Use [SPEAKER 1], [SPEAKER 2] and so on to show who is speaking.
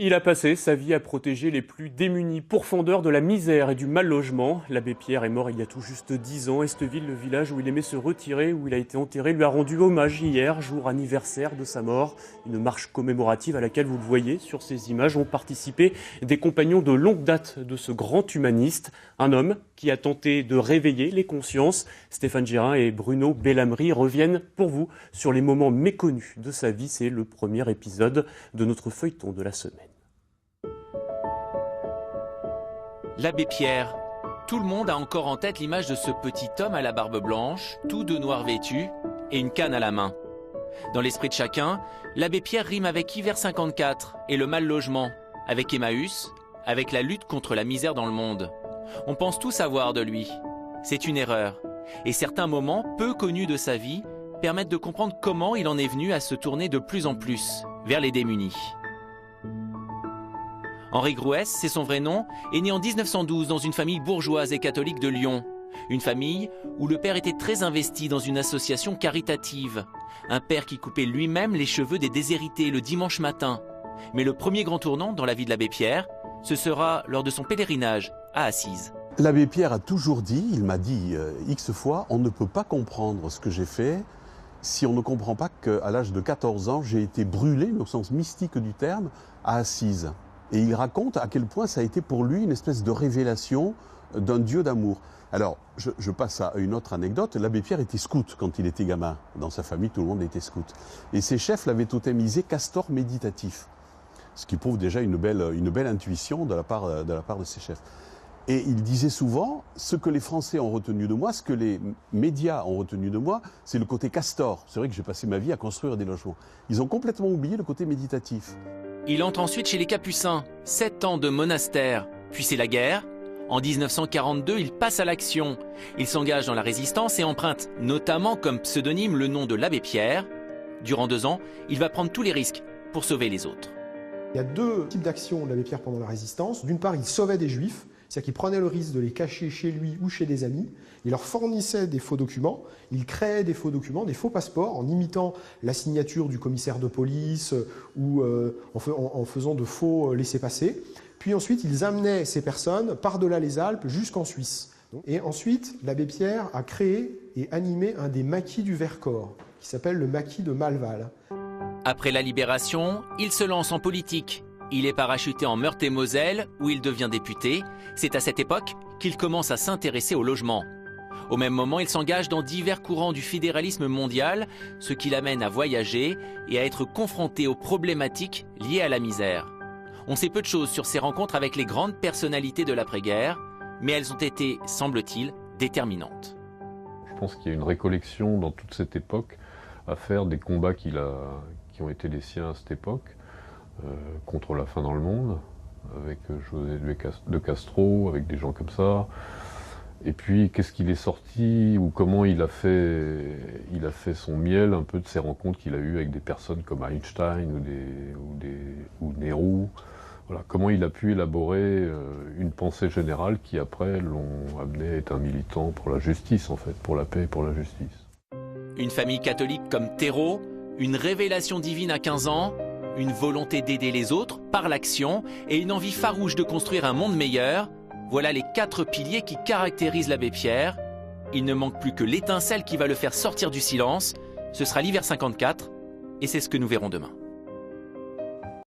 [SPEAKER 1] Il a passé sa vie à protéger les plus démunis, pourfendeurs de la misère et du mal logement. L'abbé Pierre est mort il y a tout juste 10 ans. Esteville, le village où il aimait se retirer, où il a été enterré, lui a rendu hommage hier, jour anniversaire de sa mort. Une marche commémorative à laquelle, vous le voyez sur ces images, ont participé des compagnons de longue date de ce grand humaniste. Un homme qui a tenté de réveiller les consciences. Stéphane Gérin et Bruno Bellamri reviennent pour vous sur les moments méconnus de sa vie. C'est le premier épisode de notre feuilleton de la semaine.
[SPEAKER 2] L'abbé Pierre. Tout le monde a encore en tête l'image de ce petit homme à la barbe blanche, tout de noir vêtu, et une canne à la main. Dans l'esprit de chacun, l'abbé Pierre rime avec Hiver 54 et le mal logement, avec Emmaüs, avec la lutte contre la misère dans le monde. On pense tout savoir de lui. C'est une erreur. Et certains moments, peu connus de sa vie, permettent de comprendre comment il en est venu à se tourner de plus en plus vers les démunis. Henri Grouès, c'est son vrai nom, est né en 1912 dans une famille bourgeoise et catholique de Lyon. Une famille où le père était très investi dans une association caritative. Un père qui coupait lui-même les cheveux des déshérités le dimanche matin. Mais le premier grand tournant dans la vie de l'abbé Pierre, ce sera lors de son pèlerinage à Assise.
[SPEAKER 3] L'abbé Pierre a toujours dit, il m'a dit X fois, on ne peut pas comprendre ce que j'ai fait si on ne comprend pas qu'à l'âge de 14 ans, j'ai été brûlé, au sens mystique du terme, à Assise. Et il raconte à quel point ça a été pour lui une espèce de révélation d'un Dieu d'amour. Alors, je passe à une autre anecdote. L'abbé Pierre était scout quand il était gamin. Dans sa famille, tout le monde était scout. Et ses chefs l'avaient totémisé castor méditatif. Ce qui prouve déjà une belle intuition de la part de ses chefs. Et il disait souvent, ce que les Français ont retenu de moi, ce que les médias ont retenu de moi, c'est le côté castor. C'est vrai que j'ai passé ma vie à construire des logements. Ils ont complètement oublié le côté méditatif.
[SPEAKER 2] Il entre ensuite chez les Capucins, 7 ans de monastère, puis c'est la guerre. En 1942, il passe à l'action. Il s'engage dans la résistance et emprunte notamment comme pseudonyme le nom de l'abbé Pierre. Durant 2 ans, il va prendre tous les risques pour sauver les autres.
[SPEAKER 4] Il y a 2 types d'actions de l'abbé Pierre pendant la résistance. D'une part, il sauvait des juifs, c'est-à-dire qu'il prenait le risque de les cacher chez lui ou chez des amis. Il leur fournissait des faux documents, il créait des faux documents, des faux passeports, en imitant la signature du commissaire de police ou en faisant de faux laissez-passer. Puis ensuite, ils amenaient ces personnes par-delà les Alpes jusqu'en Suisse. Et ensuite, l'abbé Pierre a créé et animé un des maquis du Vercors, qui s'appelle le maquis de Malval.
[SPEAKER 2] Après la libération, il se lance en politique. Il est parachuté en Meurthe-et-Moselle, où il devient député. C'est à cette époque qu'il commence à s'intéresser au logement. Au même moment, il s'engage dans divers courants du fédéralisme mondial, ce qui l'amène à voyager et à être confronté aux problématiques liées à la misère. On sait peu de choses sur ses rencontres avec les grandes personnalités de l'après-guerre, mais elles ont été, semble-t-il, déterminantes.
[SPEAKER 5] Je pense qu'il y a une récollection dans toute cette époque à faire des combats qui ont été les siens à cette époque. Contre la faim dans le monde, avec José de Castro, avec des gens comme ça. Et puis, qu'est-ce qu'il est sorti, ou comment il a fait son miel un peu de ces rencontres qu'il a eues avec des personnes comme Einstein ou Nehru. Voilà, comment il a pu élaborer une pensée générale qui, après, l'ont amené à être un militant pour la justice, en fait, pour la paix et pour la justice.
[SPEAKER 2] Une famille catholique comme Terreau, une révélation divine à 15 ans, une volonté d'aider les autres par l'action et une envie farouche de construire un monde meilleur, voilà les 4 piliers qui caractérisent l'abbé Pierre. Il ne manque plus que l'étincelle qui va le faire sortir du silence. Ce sera l'hiver 54 et c'est ce que nous verrons demain.